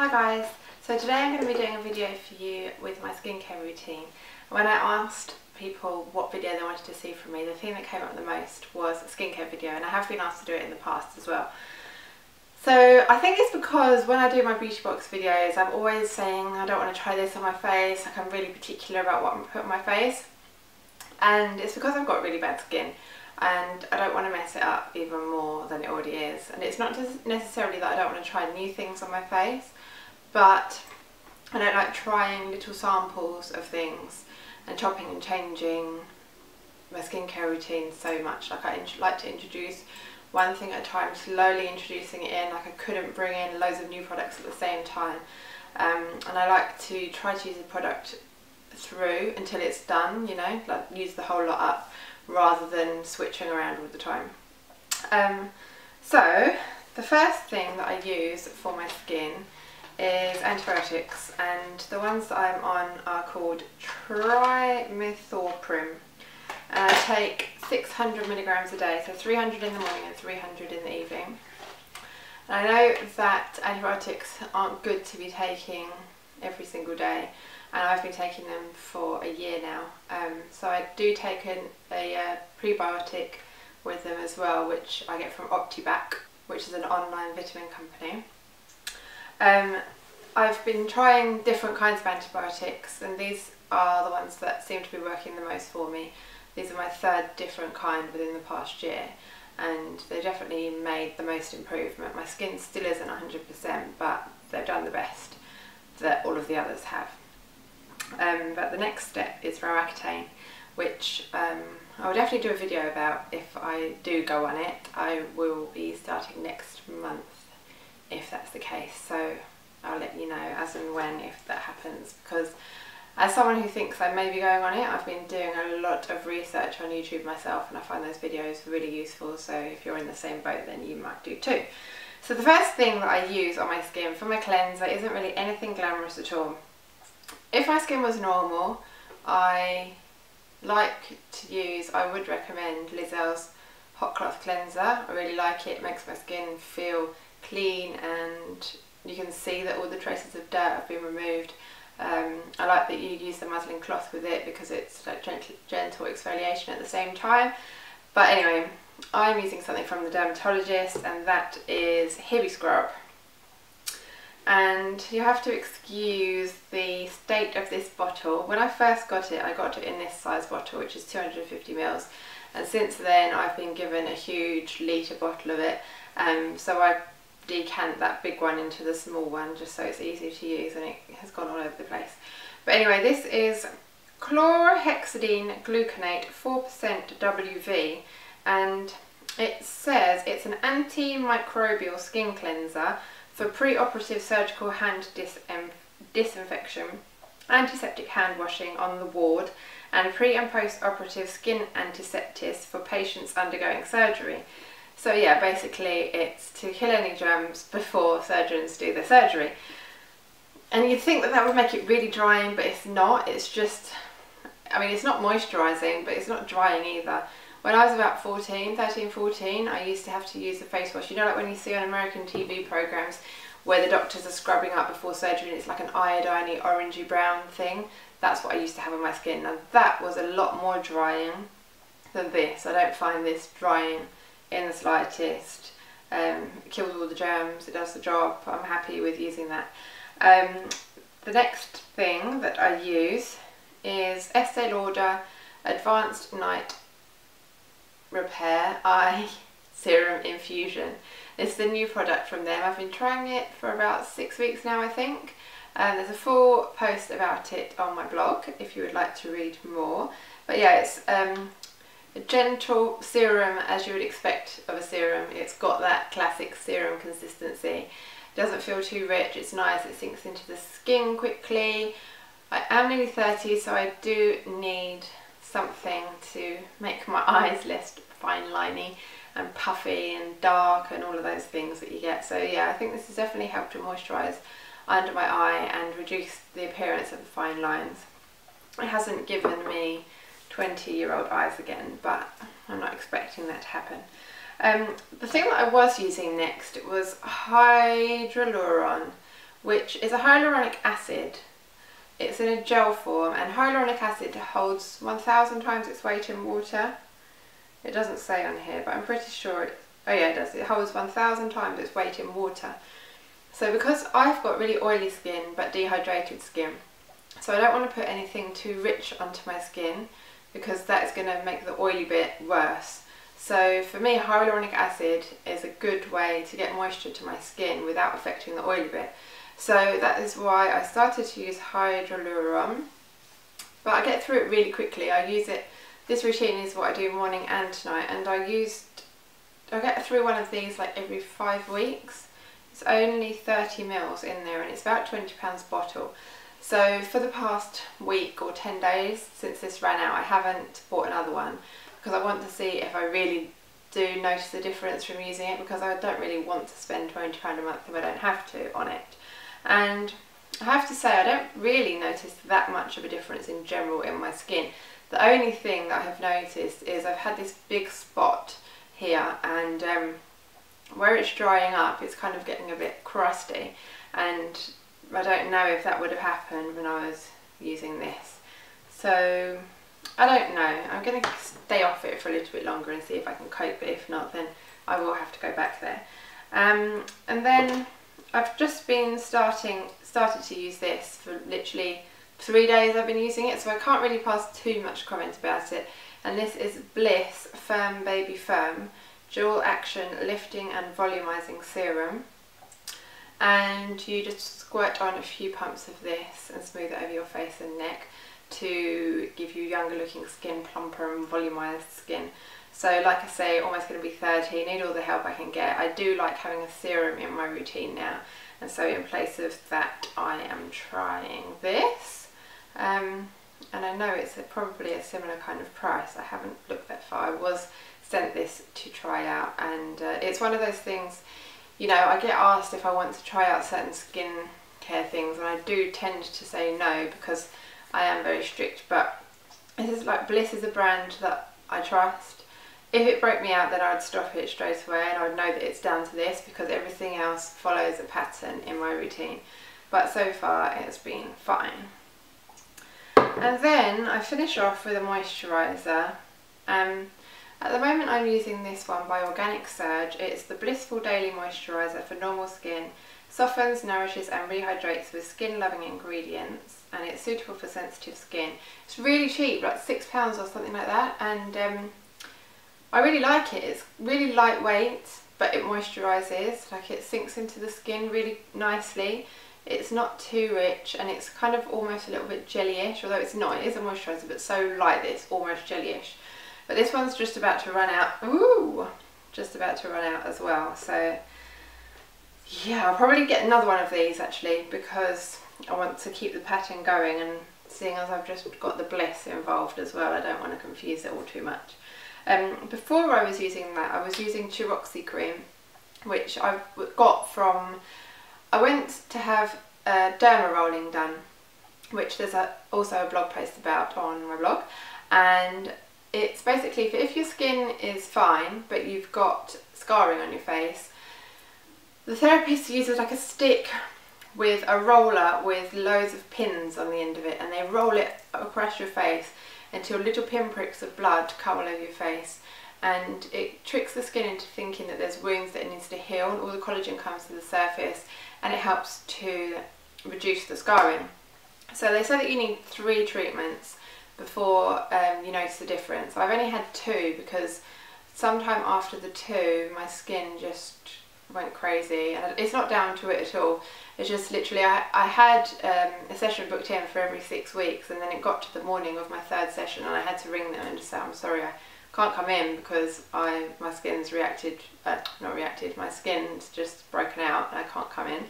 Hi guys, so today I'm going to be doing a video for you with my skincare routine. When I asked people what video they wanted to see from me, the thing that came up the most was a skincare video, and I have been asked to do it in the past as well. So I think it's because when I do my beauty box videos, I'm always saying I don't want to try this on my face, like I'm really particular about what I'm putting on my face. And it's because I've got really bad skin and I don't want to mess it up even more than it already is. And it's not just necessarily that I don't want to try new things on my face, but I don't like trying little samples of things and chopping and changing my skincare routine so much. Like I like to introduce one thing at a time, slowly introducing it in. Like I couldn't bring in loads of new products at the same time. And I like to try to use a product through until it's done, you know, like use the whole lot up rather than switching around all the time. So the first thing that I use for my skin is antibiotics, and the ones that I'm on are called Trimethorprim, and I take 600 milligrams a day, so 300 in the morning and 300 in the evening. And I know that antibiotics aren't good to be taking every single day, and I've been taking them for a year now. So I do take a prebiotic with them as well, which I get from Optibac, which is an online vitamin company. I've been trying different kinds of antibiotics, and these are the ones that seem to be working the most for me. These are my third different kind within the past year, and they definitely made the most improvement. My skin still isn't 100%, but they've done the best that all of the others have. But the next step is Roaccutane, which I will definitely do a video about if I do go on it. I will be starting next month if that's the case, so I'll let you know as and when if that happens, because as someone who thinks I may be going on it, I've been doing a lot of research on YouTube myself, and I find those videos really useful, so if you're in the same boat then you might do too. So the first thing that I use on my skin for my cleanser isn't really anything glamorous at all. If my skin was normal, I would recommend Lizelle's Hot Cloth Cleanser. I really like it. It makes my skin feel clean and you can see that all the traces of dirt have been removed. I like that you use the muslin cloth with it because it's like gentle exfoliation at the same time. But anyway, I'm using something from the dermatologist, and that is Hibiscrub. And you have to excuse the state of this bottle. When I first got it, I got it in this size bottle, which is 250 ml, and since then I've been given a huge litre bottle of it, so I decant that big one into the small one just so it's easy to use, and it has gone all over the place. But anyway, this is chlorhexidine gluconate 4% WV, and it says it's an antimicrobial skin cleanser for pre-operative surgical hand disinfection, antiseptic hand washing on the ward, and pre- and post-operative skin antiseptis for patients undergoing surgery. So yeah, basically it's to kill any germs before surgeons do their surgery. And you'd think that that would make it really drying, but it's not. It's just, I mean, it's not moisturising, but it's not drying either. When I was about 13, 14, I used to have to use a face wash. You know, like when you see on American TV programs where the doctors are scrubbing up before surgery and it's like an iodine-y, orangey brown thing. That's what I used to have on my skin. Now that was a lot more drying than this. I don't find this drying in the slightest. It kills all the germs, it does the job. I'm happy with using that. The next thing that I use is Estee Lauder Advanced Night Repair Eye Serum Infusion. It's the new product from them. I've been trying it for about 6 weeks now, I think. There's a full post about it on my blog if you would like to read more. But yeah, it's a gentle serum as you would expect of a serum. It's got that classic serum consistency. It doesn't feel too rich, it's nice, it sinks into the skin quickly. I am nearly 30, so I do need something to make my eyes less fine liney and puffy and dark and all of those things that you get. So yeah, I think this has definitely helped to moisturise under my eye and reduce the appearance of the fine lines. It hasn't given me 20-year-old eyes again, but I'm not expecting that to happen. The thing that I was using next was Hydraluron, which is a hyaluronic acid. It's in a gel form, and hyaluronic acid holds 1,000 times its weight in water. It doesn't say on here, but I'm pretty sure oh yeah, it does. It holds 1,000 times its weight in water. So because I've got really oily skin but dehydrated skin, so I don't want to put anything too rich onto my skin because that is going to make the oily bit worse. So for me, hyaluronic acid is a good way to get moisture to my skin without affecting the oily bit. So that is why I started to use Hydraluron, but I get through it really quickly. I use it, this routine is what I do morning and night, and I get through one of these like every 5 weeks. It's only 30 mils in there and it's about £20 bottle. So for the past week or 10 days since this ran out, I haven't bought another one because I want to see if I really do notice a difference from using it, because I don't really want to spend £20 a month if I don't have to on it. And I have to say, I don't really notice that much of a difference in general in my skin. The only thing that I have noticed is I've had this big spot here, and where it's drying up it's kind of getting a bit crusty, and I don't know if that would have happened when I was using this. So I don't know, I'm going to stay off it for a little bit longer and see if I can cope, but if not then I will have to go back there. And then I've just been started to use this for literally 3 days I've been using it, so I can't really pass too much comment about it. And this is Bliss Firm Baby Firm Dual Action Lifting and Volumizing Serum. And you just squirt on a few pumps of this and smooth it over your face and neck to give you younger looking skin, plumper and volumized skin. So like I say, almost going to be 30, need all the help I can get. I do like having a serum in my routine now, and so in place of that I am trying this. And I know it's probably a similar kind of price. I haven't looked that far. I was sent this to try out, and it's one of those things, you know, I get asked if I want to try out certain skin care things, and I do tend to say no because I am very strict, but this is like, Bliss is a brand that I trust. If it broke me out, then I would stop it straight away and I would know that it's down to this, because everything else follows a pattern in my routine. But so far it's been fine. And then I finish off with a moisturiser. At the moment I'm using this one by Organic Surge. It's the Blissful Daily Moisturiser for normal skin. Softens, nourishes and rehydrates with skin loving ingredients, and it's suitable for sensitive skin. It's really cheap, like £6 or something like that, and I really like it. It's really lightweight, but it moisturises, like it sinks into the skin really nicely. It's not too rich, and it's kind of almost a little bit jelly-ish, although it's not, it is a moisturiser, but so light that it's almost jelly-ish. But this one's just about to run out. Ooh, just about to run out as well. So yeah, I'll probably get another one of these actually, because I want to keep the pattern going, and seeing as I've just got the Bliss involved as well, I don't want to confuse it all too much. Before I was using that, I was using Trimethorprim, which I got from, I went to have derma rolling done, which there's also a blog post about on my blog, and it's basically for if your skin is fine but you've got scarring on your face, the therapist uses like a stick with a roller with loads of pins on the end of it, and they roll it across your face until little pinpricks of blood come all over your face, and it tricks the skin into thinking that there's wounds that it needs to heal, and all the collagen comes to the surface, and it helps to reduce the scarring. So they say that you need 3 treatments before you notice the difference. I've only had 2 because sometime after the 2 my skin just went crazy, and it's not down to it at all. It's just literally I had a session booked in for every 6 weeks, and then it got to the morning of my 3rd session and I had to ring them and just say, I'm sorry, I can't come in because my skin's my skin's just broken out and I can't come in.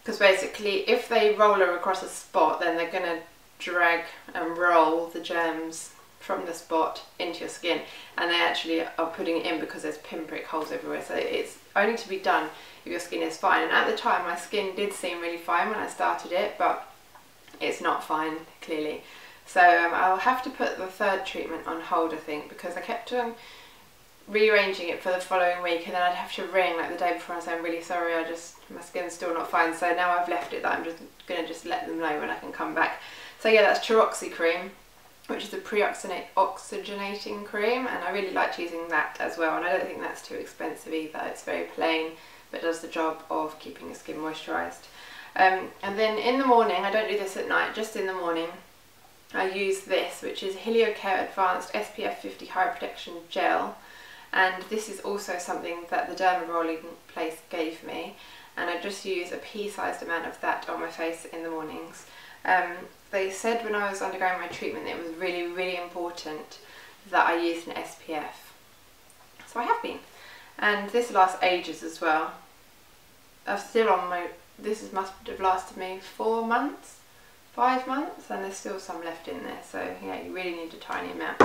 Because basically if they roller across a spot, then they're going to drag and roll the germs from the spot into your skin, and they actually are putting it in because there's pinprick holes everywhere. So it's only to be done if your skin is fine, and at the time my skin did seem really fine when I started it, but it's not fine clearly. So I'll have to put the 3rd treatment on hold, I think, because I kept on rearranging it for the following week, and then I'd have to ring like the day before and say, I'm really sorry, I just my skin's still not fine, so now I've left it that I'm just going to just let them know when I can come back. So yeah, that's Chiroxy cream, which is a pre-oxygenating cream, and I really like using that as well, and I don't think that's too expensive either. It's very plain but does the job of keeping your skin moisturised. And then in the morning, I don't do this at night, just in the morning, I use this, which is Heliocare Advanced SPF 50 High Protection Gel, and this is also something that the derma rolling place gave me, and I just use a pea-sized amount of that on my face in the mornings. They said when I was undergoing my treatment that it was really, really important that I used an SPF, so I have been, and this lasts ages as well. I'm still on my, must have lasted me 4 months, 5 months, and there's still some left in there, so yeah, you really need a tiny amount.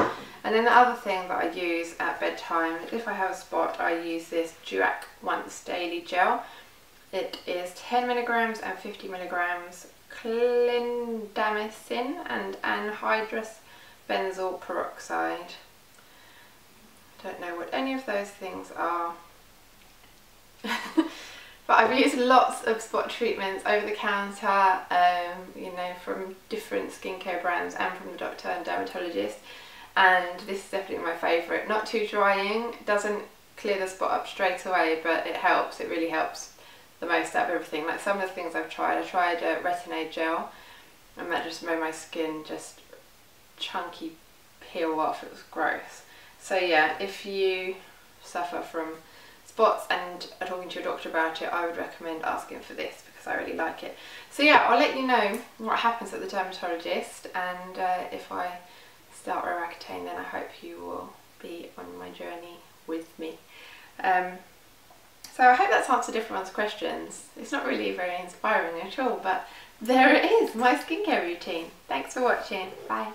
And then the other thing that I use at bedtime, if I have a spot, I use this Duac Once Daily Gel. It is 10 milligrams and 50 milligrams clindamycin and anhydrous benzoyl peroxide. Don't know what any of those things are. But I've used lots of spot treatments over the counter, you know, from different skincare brands and from the doctor and dermatologist, and this is definitely my favourite. Not too drying, doesn't clear the spot up straight away, but it helps, it really helps the most out of everything. Like some of the things I've tried, I tried a retin-A gel, and that just made my skin just chunky peel off. It was gross. So yeah, if you suffer from spots and are talking to your doctor about it, I would recommend asking for this because I really like it. So yeah, I'll let you know what happens at the dermatologist, and if I start Roaccutane, then I hope you will be on my journey with me. So I hope that's answered everyone's questions. It's not really very inspiring at all, but there it is, my skincare routine. Thanks for watching. Bye.